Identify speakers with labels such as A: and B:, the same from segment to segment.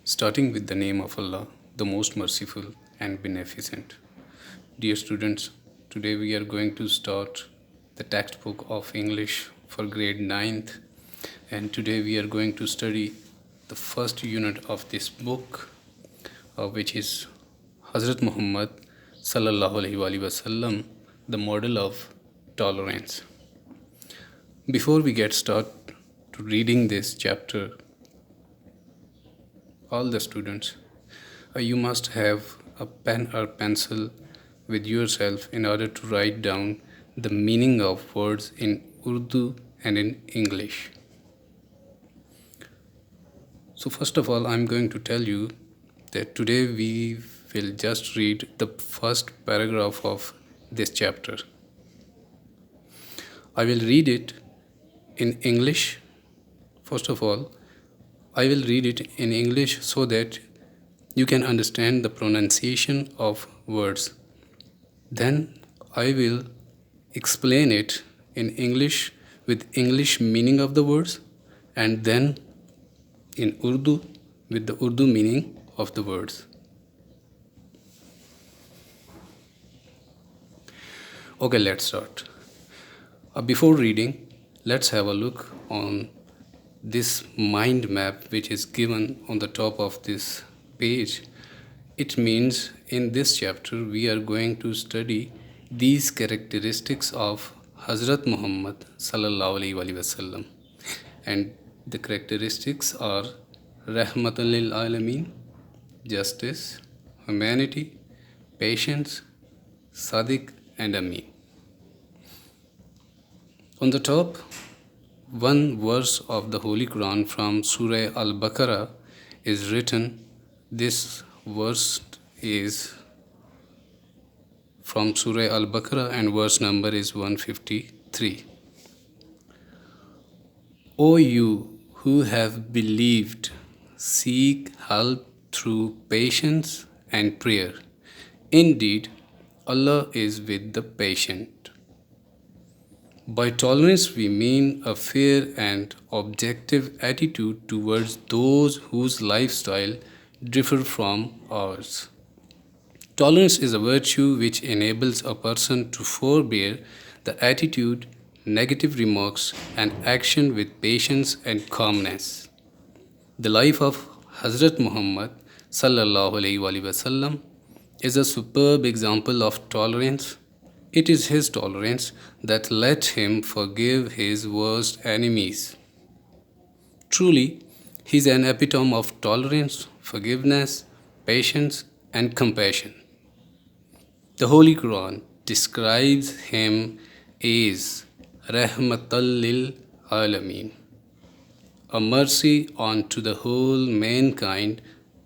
A: Starting with the name of Allah, the most merciful and beneficent. Dear students, today we are going to start the textbook of English for grade 9th, and today we are going to study the first unit of this book, which is Hazrat Muhammad sallallahu alaihi wasallam, the model of tolerance. Before we get started to reading this chapter, all the students, you must have a pen or pencil with yourself in order to write down the meaning of words in Urdu and in English. So first of all, I'm going to tell you that today we will just read the first paragraph of this chapter. I will read it in English. First of all, I will read it in English so that you can understand the pronunciation of words. Then I will explain it in English with English meaning of the words, and then in Urdu with the Urdu meaning of the words. Okay, let's start. Before reading, let's have a look on this mind map which is given on the top of this page. It means in this chapter we are going to study these characteristics of Hazrat Muhammad sallallahu alaihi wasallam, and the characteristics are Rahmatan lil Alameen, justice, humanity, patience, Sadiq and Amin. On the top, one verse of the Holy Quran from Surah Al-Baqarah is written. This verse is from Surah Al-Baqarah and verse number is 153. O you who have believed, seek help through patience and prayer. Indeed, Allah is with the patient. By tolerance, we mean a fair and objective attitude towards those whose lifestyle differ from ours. Tolerance is a virtue which enables a person to forbear the attitude, negative remarks, and action with patience and calmness. The life of Hazrat Muhammad sallallahu alaihi wasallam is a superb example of tolerance. It is his tolerance that let him forgive his worst enemies. Truly, he is an epitome of tolerance, forgiveness, patience, and compassion. The Holy Quran describes him as Rahmatal lil Alameen, a mercy unto the whole mankind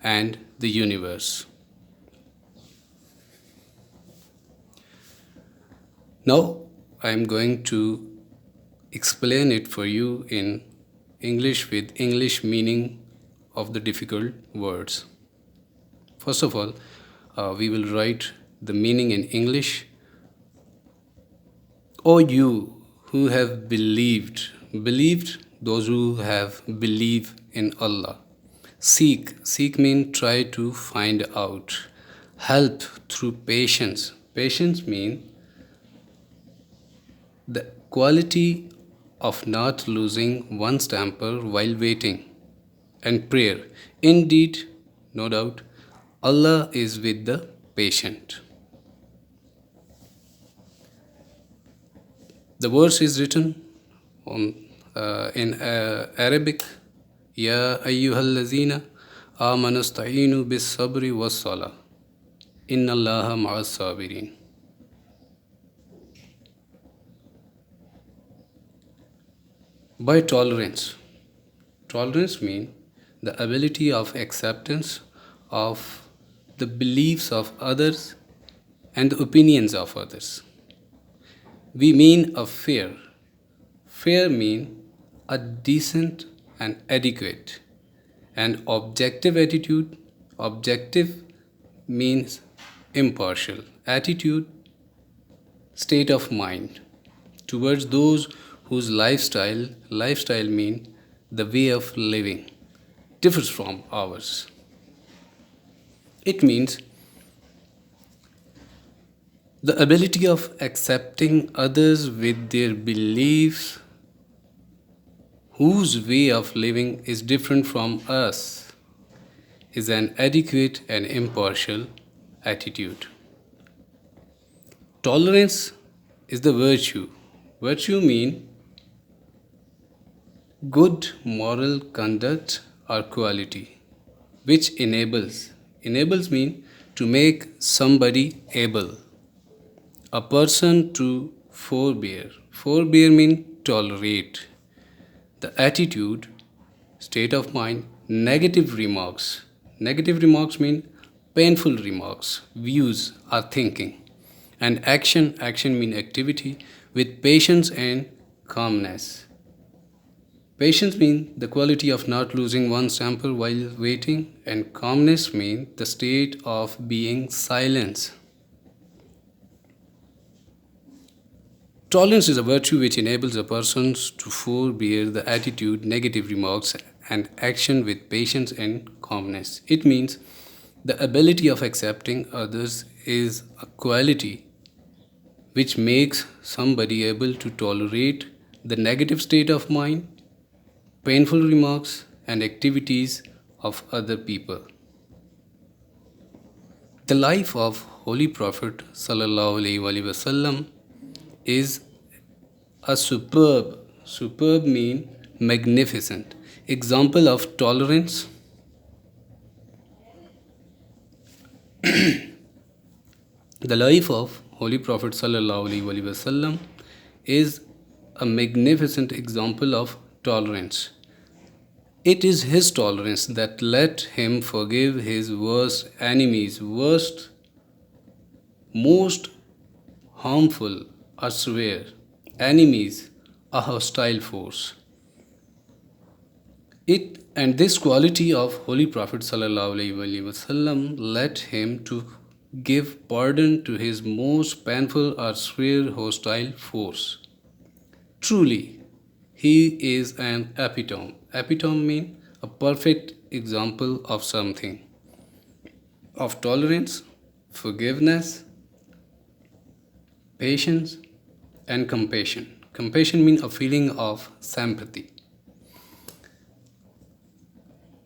A: and the universe. Now I am going to explain it for you in English with English meaning of the difficult words. First of all, we will write the meaning in English. O you who have believed, those who have believed in Allah. Seek means try to find out. Help through patience. Patience means the quality of not losing one's temper while waiting. And prayer. Indeed, no doubt, Allah is with the patient. The verse is written in Arabic. Ya ayyuhallazina amanasta'inu bis sabri was salah. Inna Allaha ma'as sabirin. By tolerance. Tolerance means the ability of acceptance of the beliefs of others and the opinions of others. We mean a fair. Fair means a decent and adequate. And objective attitude. Objective means impartial. Attitude, state of mind towards those whose lifestyle mean the way of living differs from ours. It means the ability of accepting others with their beliefs, whose way of living is different from us, is an adequate and impartial attitude. Tolerance is the virtue. Virtue means good moral conduct or quality, which enables mean to make somebody able, a person to forbear mean tolerate, the attitude, state of mind, negative remarks mean painful remarks, views or thinking, and action mean activity with patience and calmness. Patience means the quality of not losing one's temper while waiting, and calmness means the state of being silence. Tolerance is a virtue which enables a person to forbear the attitude, negative remarks, and action with patience and calmness. It means the ability of accepting others is a quality which makes somebody able to tolerate the negative state of mind, painful remarks, and activities of other people. The life of Holy Prophet Sallallahu Alaihi Wasallam is a superb mean magnificent example of tolerance. The life of Holy Prophet Sallallahu Alaihi Wasallam is a magnificent example of tolerance. It is his tolerance that let him forgive his worst enemies, most harmful, or severe enemies, a hostile force. This quality of Holy Prophet Sallallahu Alaihi Wasallam led him to give pardon to his most painful or severe hostile force. Truly, he is an epitome. Epitome means a perfect example of something, of tolerance, forgiveness, patience, and compassion. Compassion means a feeling of sympathy.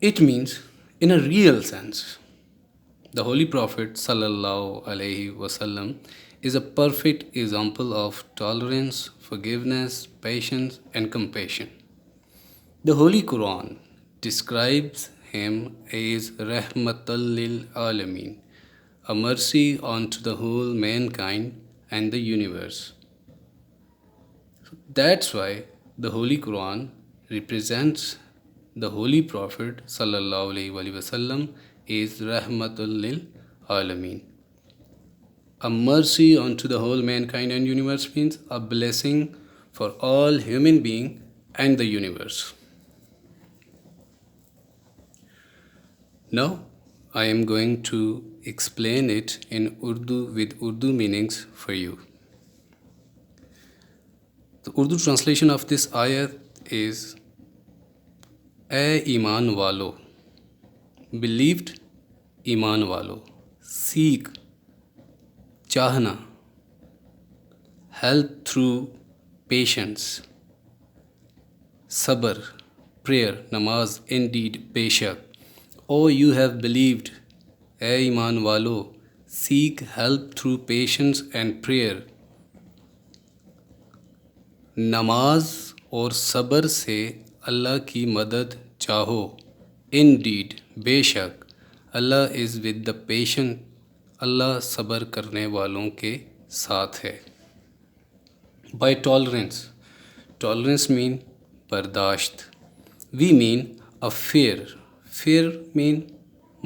A: It means, in a real sense, the Holy Prophet Sallallahu Alaihi Wasallam is a perfect example of tolerance, forgiveness, patience, and compassion. The Holy Quran describes him as Rahmatal lil Alameen, a mercy unto the whole mankind and the universe. That's why the Holy Quran represents the Holy Prophet Sallallahu Alaihi Wasallam is Rahmatul lil Alameen. A mercy unto the whole mankind and universe means a blessing for all human beings and the universe. Now, I am going to explain it in Urdu with Urdu meanings for you. The Urdu translation of this ayat is اے ایمان والو, believed ایمان والو, seek چاہنا, help through patience, صبر prayer نماز, indeed بے شک, oh you have believed, اے ایمان والو, seek help through patience and prayer. نماز اور صبر سے اللہ کی مدد چاہو. انڈیڈ بے شک, اللہ از ود دا پیشنٹ, اللہ صبر کرنے والوں کے ساتھ ہے. بائی ٹالرنس, ٹالرنس مین برداشت. وی مین اے فیئر مین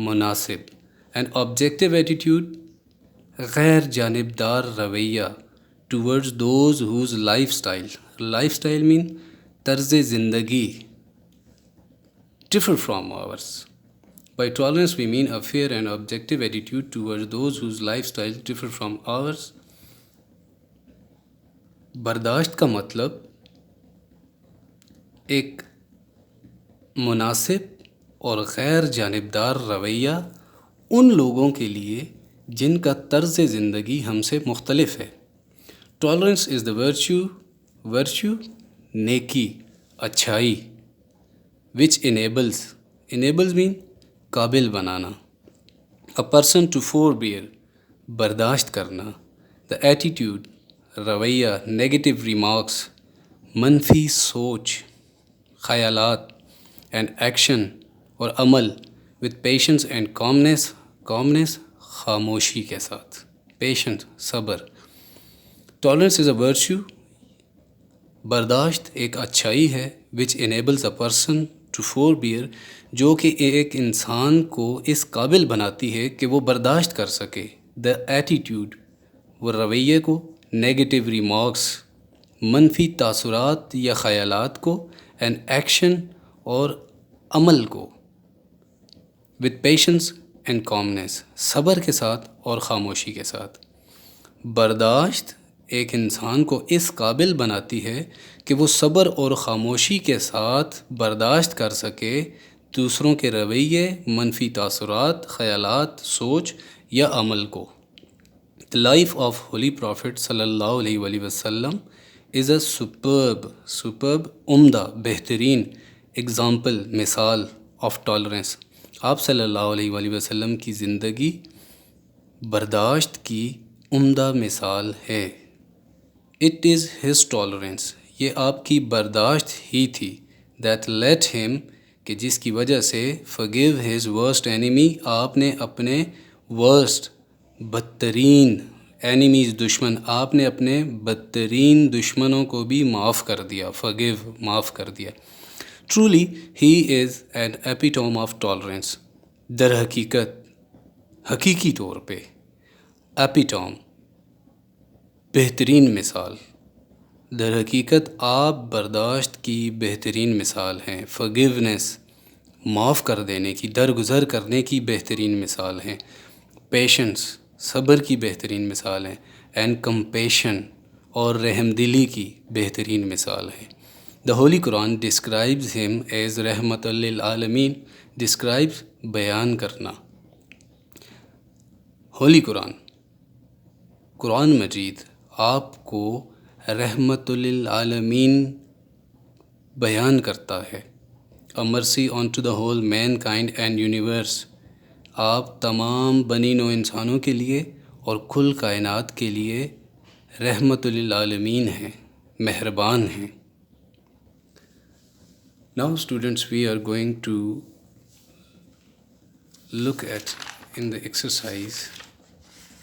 A: مناسب, این آبجیکٹیو ایٹیٹیوڈ غیر جانبدار رویہ towards those whose life style مین طرز زندگی differ from ours. By tolerance we mean a fair and objective attitude towards those whose lifestyle differ from ours. برداشت کا مطلب ایک مناسب اور غیر جانبدار رویہ ان لوگوں کے لیے جن کا طرز زندگی ہم سے مختلف ہے. ٹالرنس از دا ورچو نیکی اچھائی وچ انیبلز مین قابل بنانا. A person to forbear برداشت کرنا. The attitude رویہ negative remarks منفی سوچ خیالات and action اور عمل with patience and calmness خاموشی کے ساتھ. Patience صبر. Tolerance is a virtue برداشت ایک اچھائی ہے which enables a person to forbear جو کہ ایک انسان کو اس قابل بناتی ہے کہ وہ برداشت کر سکے. دا ایٹیٹیوڈ وہ رویے کو، نیگیٹو ریمارکس منفی تاثرات یا خیالات کو، اینڈ ایکشن اور عمل کو، وتھ پیشنس اینڈ کامنس صبر کے ساتھ اور خاموشی کے ساتھ. برداشت ایک انسان کو اس قابل بناتی ہے کہ وہ صبر اور خاموشی کے ساتھ برداشت کر سکے دوسروں کے رویے، منفی تاثرات، خیالات، سوچ یا عمل کو. The life of Holy Prophet صلی اللہ علیہ وآلہ وسلم is a superb عمدہ بہترین example مثال of tolerance. آپ صلی اللہ علیہ وآلہ وسلم کی زندگی برداشت کی عمدہ مثال ہے. It is his tolerance یہ آپ کی برداشت ہی تھی that led him کہ جس کی وجہ سے forgive his worst enemy آپ نے اپنے worst بدترین enemies دشمن آپ نے اپنے بدترین دشمنوں کو بھی معاف کر دیا. forgive معاف کر دیا. truly he is an epitome of tolerance در حقیقی طور پہ epitome بہترین مثال. در حقیقت آپ برداشت کی بہترین مثال ہیں. forgiveness معاف کر دینے کی، درگزر کرنے کی بہترین مثال ہیں. پیشنس صبر کی بہترین مثال ہیں. اینڈ کمپیشن اور رحم دلی کی بہترین مثال ہے. دا ہولی قرآن ڈسکرائبز ہم ایز رحمت للعالمین. ڈسکرائبز بیان کرنا. ہولی قرآن مجید آپ کو رحمت للعالمین بیان کرتا ہے. A mercy unto the whole mankind and universe. آپ تمام بنی نوع انسانوں کے لیے اور کل کائنات کے لیے رحمت للعالمین ہیں، مہربان ہیں. Now students, we are going to look at in the exercise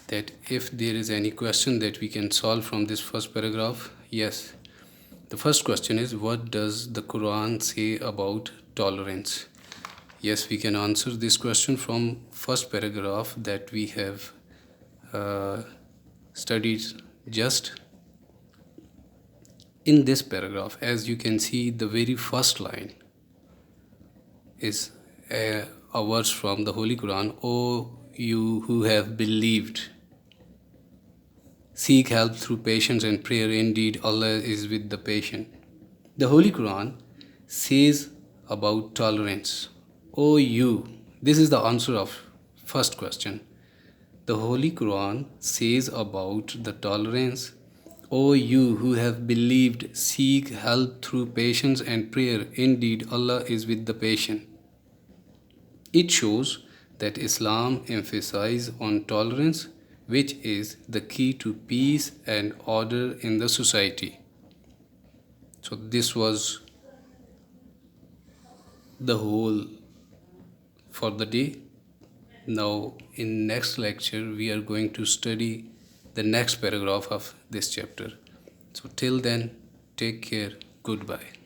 A: that if there is any question that we can solve from this first paragraph. Yes, the first question is, what does the Quran say about tolerance? Yes, we can answer this question from first paragraph that we have studied just. In this paragraph, as you can see, the very first line is a verse from the Holy Quran. O you who have believed, seek help through patience and prayer. Indeed, Allah is with the patient. The Holy Quran says about tolerance. O you, this is the answer of first question. The Holy Quran says about the tolerance. O you who have believed, seek help through patience and prayer. Indeed, Allah is with the patient. It shows that Islam emphasizes on tolerance, which is the key to peace and order in the society. So this was the whole for the day. Now in next lecture we are going to study the next paragraph of this chapter. So till then, take care. Goodbye.